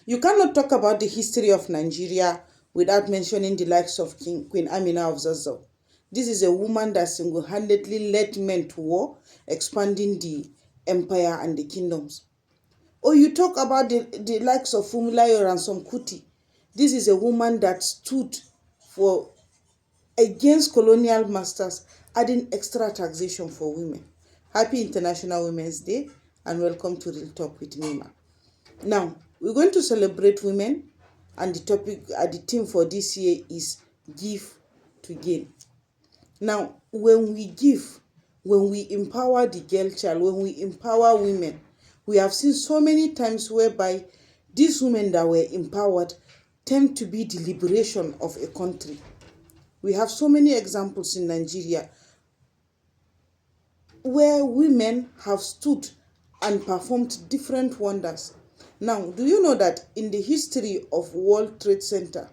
You cannot talk about the history of Nigeria without mentioning the likes of Queen Amina of Zazzau. This is a woman that single-handedly led men to war, expanding the empire and the kingdoms. Or you talk about the likes of Funmilayo Ransome Kuti. This is a woman that stood for against colonial masters, adding extra taxation for women. Happy International Women's Day and welcome to Real Talk with Nima. Now, we're going to celebrate women, and the theme for this year is give to gain. Now, when we give, when we empower the girl child, when we empower women, we have seen so many times whereby these women that were empowered tend to be the liberation of a country. We have so many examples in Nigeria where women have stood and performed different wonders. Now, do you know that in the history of World Trade Center,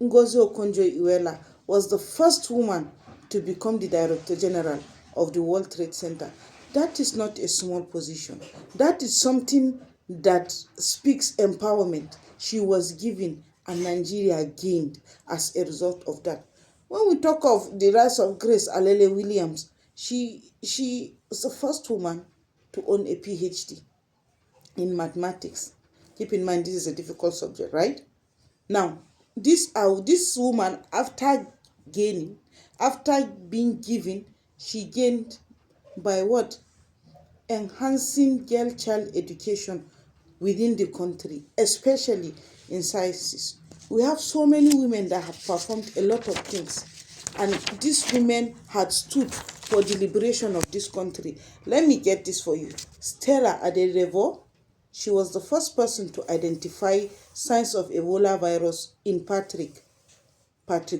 Ngozi Okonjo-Iweala was the first woman to become the Director General of the World Trade Center? That is not a small position. That is something that speaks empowerment. She was given and Nigeria gained as a result of that. When we talk of the rise of Grace Alele Williams, she was the first woman to own a PhD in mathematics. Keep in mind, this is a difficult subject, right? Now, this woman, after being given, she gained by what? Enhancing girl child education within the country, especially in sciences. We have so many women that have performed a lot of things, and these women had stood for the liberation of this country. Let me get this for you. Stella Aderevo, she was the first person to identify signs of Ebola virus in Patrick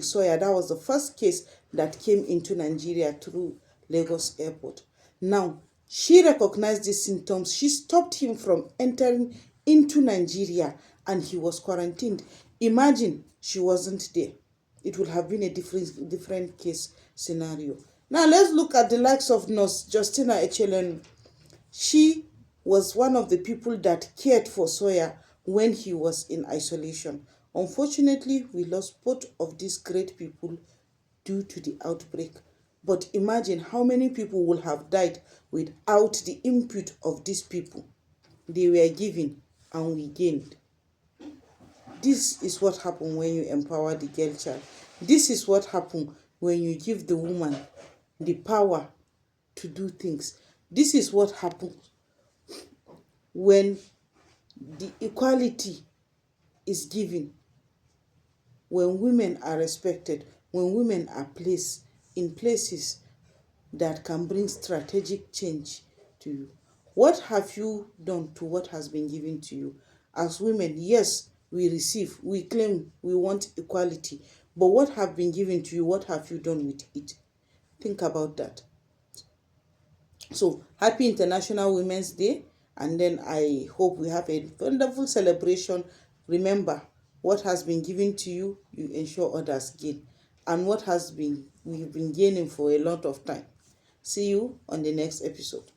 Sawyer. That was the first case that came into Nigeria through Lagos Airport. Now, she recognized these symptoms. She stopped him from entering into Nigeria and he was quarantined. Imagine she wasn't there. It would have been a different case scenario. Now, let's look at the likes of Nurse Justina Echelenu. She was one of the people that cared for Sawyer when he was in isolation. Unfortunately, we lost both of these great people due to the outbreak. But imagine how many people would have died without the input of these people. They were given and we gained. This is what happens when you empower the girl child. This is what happens when you give the woman the power to do things. This is what happens when the equality is given, when women are respected, when women are placed in places that can bring strategic change to you. What have you done to what has been given to you? As women, yes, we receive, we claim, we want equality, but what have been given to you? What have you done with it? Think about that. So, happy International Women's Day, and then I hope we have a wonderful celebration. Remember, what has been given to you, you ensure others gain, and what we've been gaining for a lot of time. See you on the next episode.